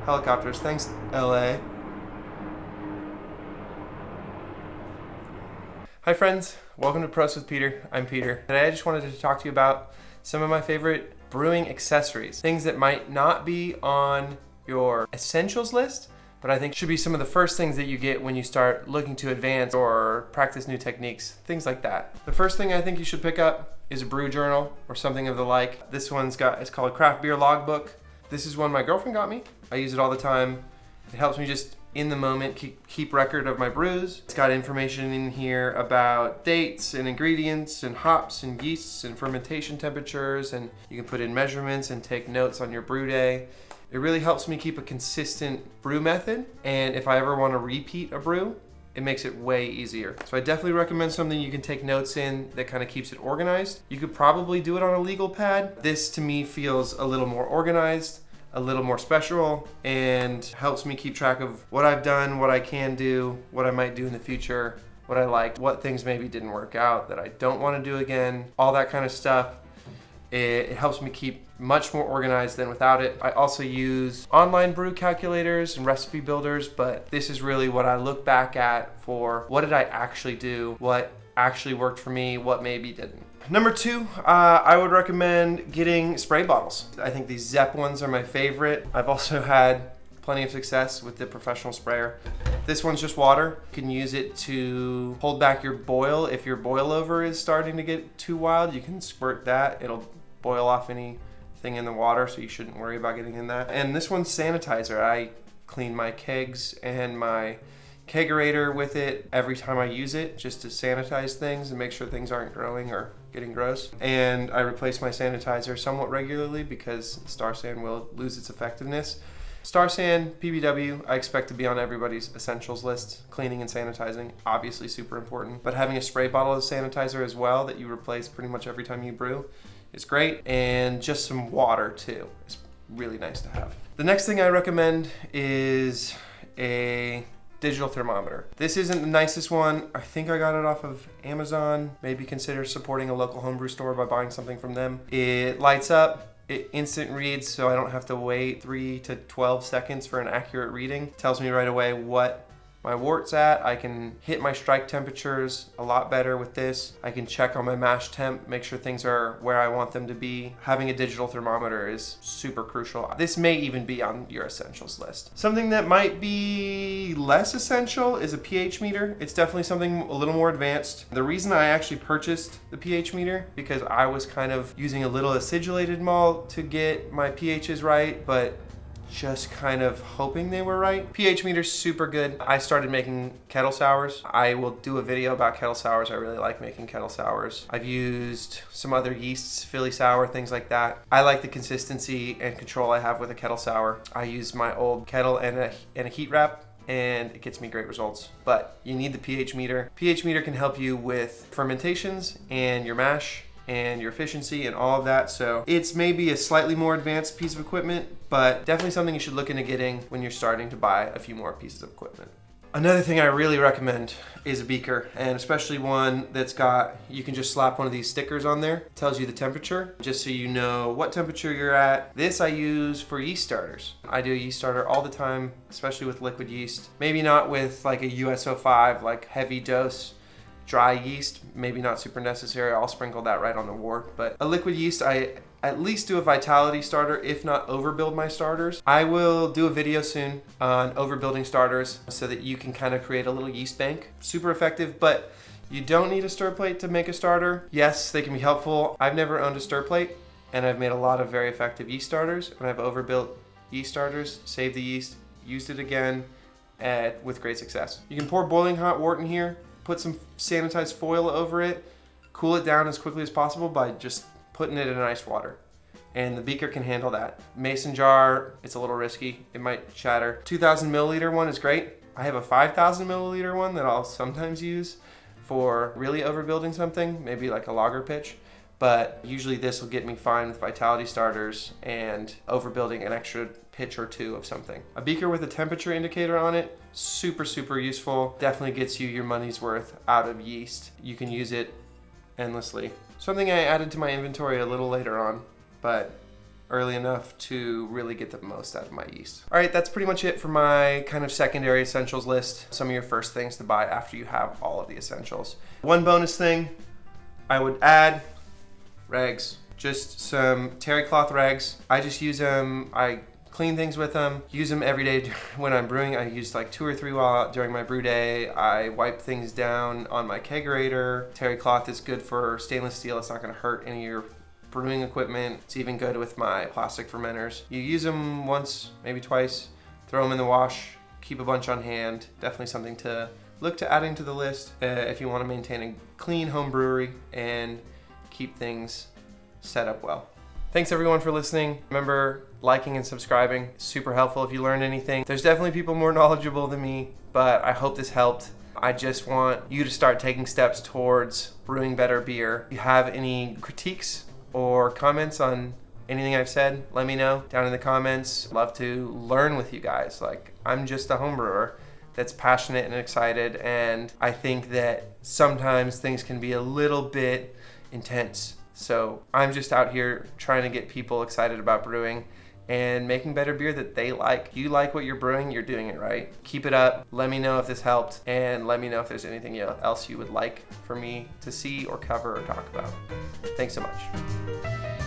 Helicopters. Thanks, LA. Hi friends, welcome to Pros with Peter. I'm Peter. Today I just wanted to talk to you about some of my favorite brewing accessories. Things that might not be on your essentials list, but I think should be some of the first things that you get when you start looking to advance or practice new techniques, things like that. The first thing I think you should pick up is a Brew Journal or something of the like. This it's called a craft beer logbook. This is one my girlfriend got me. I use it all the time. It helps me just in the moment keep record of my brews. It's got information in here about dates and ingredients and hops and yeasts and fermentation temperatures, and you can put in measurements and take notes on your brew day. It really helps me keep a consistent brew method, and if I ever want to repeat a brew, it makes it way easier. So I definitely recommend something you can take notes in that kind of keeps it organized. You could probably do it on a legal pad. This to me feels a little more organized, a little more special, and helps me keep track of what I've done, what I can do, what I might do in the future, what I liked, what things maybe didn't work out that I don't want to do again, all that kind of stuff. It helps me keep much more organized than without it. I also use online brew calculators and recipe builders, but this is really what I look back at for what did I actually do, what actually worked for me, what maybe didn't. Number two, I would recommend getting spray bottles. I think these Zepp ones are my favorite. I've also had plenty of success with the professional sprayer. This one's just water. You can use it to hold back your boil. If your boil over is starting to get too wild, you can squirt that. It'll boil off anything in the water, so you shouldn't worry about getting in that. And this one's sanitizer. I clean my kegs and my kegerator with it every time I use it, just to sanitize things and make sure things aren't growing or getting gross. And I replace my sanitizer somewhat regularly because Star San will lose its effectiveness. Star San, PBW, I expect to be on everybody's essentials list. Cleaning and sanitizing, obviously super important. But having a spray bottle of sanitizer as well that you replace pretty much every time you brew is great. And just some water too. It's really nice to have. The next thing I recommend is a digital thermometer. This isn't the nicest one. I think I got it off of Amazon. Maybe consider supporting a local homebrew store by buying something from them. It lights up. It instant reads, so I don't have to wait 3 to 12 seconds for an accurate reading. It tells me right away what my wort's at. I can hit my strike temperatures a lot better with this. I can check on my mash temp, make sure things are where I want them to be. Having a digital thermometer is super crucial. This may even be on your essentials list. Something that might be less essential is a pH meter. It's definitely something a little more advanced. The reason I actually purchased the pH meter, because I was kind of using a little acidulated malt to get my pHs right, but just kind of hoping they were right. pH meter's super good. I started making kettle sours. I will do a video about kettle sours. I really like making kettle sours. I've used some other yeasts, Philly sour, things like that. I like the consistency and control I have with a kettle sour. I use my old kettle and a heat wrap, and it gets me great results. But you need the pH meter. pH meter can help you with fermentations and your mash and your efficiency and all of that. So it's maybe a slightly more advanced piece of equipment, but definitely something you should look into getting when you're starting to buy a few more pieces of equipment. Another thing I really recommend is a beaker, and especially one that's you can just slap one of these stickers on there. It tells you the temperature, just so you know what temperature you're at. This I use for yeast starters. I do a yeast starter all the time, especially with liquid yeast. Maybe not with like a USO5, like heavy dose dry yeast, maybe not super necessary. I'll sprinkle that right on the wort. But a liquid yeast, I at least do a vitality starter, if not overbuild my starters. I will do a video soon on overbuilding starters so that you can kind of create a little yeast bank. Super effective, but you don't need a stir plate to make a starter. Yes, they can be helpful. I've never owned a stir plate, and I've made a lot of very effective yeast starters, and I've overbuilt yeast starters, saved the yeast, used it again with great success. You can pour boiling hot wort in here, put some sanitized foil over it, cool it down as quickly as possible by just putting it in ice water. And the beaker can handle that. Mason jar, it's a little risky. It might shatter. 2,000 milliliter one is great. I have a 5,000 milliliter one that I'll sometimes use for really overbuilding something, maybe like a lager pitch. But usually this will get me fine with vitality starters and overbuilding an extra pitch or two of something. A beaker with a temperature indicator on it, super, super useful. Definitely gets you your money's worth out of yeast. You can use it endlessly. Something I added to my inventory a little later on, but early enough to really get the most out of my yeast. All right, that's pretty much it for my kind of secondary essentials list. Some of your first things to buy after you have all of the essentials. One bonus thing I would add, rags. Just some terry cloth rags. I just use them, I clean things with them, use them every day when I'm brewing. I use like 2 or 3 during my brew day. I wipe things down on my kegerator. Terry cloth is good for stainless steel. It's not gonna hurt any of your brewing equipment. It's even good with my plastic fermenters. You use them once, maybe twice, throw them in the wash, keep a bunch on hand. Definitely something to look to adding to the list if you want to maintain a clean home brewery and keep things set up well. Thanks everyone for listening. Remember, liking and subscribing, super helpful if you learned anything. There's definitely people more knowledgeable than me, but I hope this helped. I just want you to start taking steps towards brewing better beer. If you have any critiques or comments on anything I've said, let me know down in the comments. Love to learn with you guys. Like, I'm just a home brewer that's passionate and excited, and I think that sometimes things can be a little bit intense. So I'm just out here trying to get people excited about brewing and making better beer that they like. You like what you're brewing, you're doing it right. Keep it up. Let me know if this helped, and let me know if there's anything else you would like for me to see or cover or talk about. Thanks so much.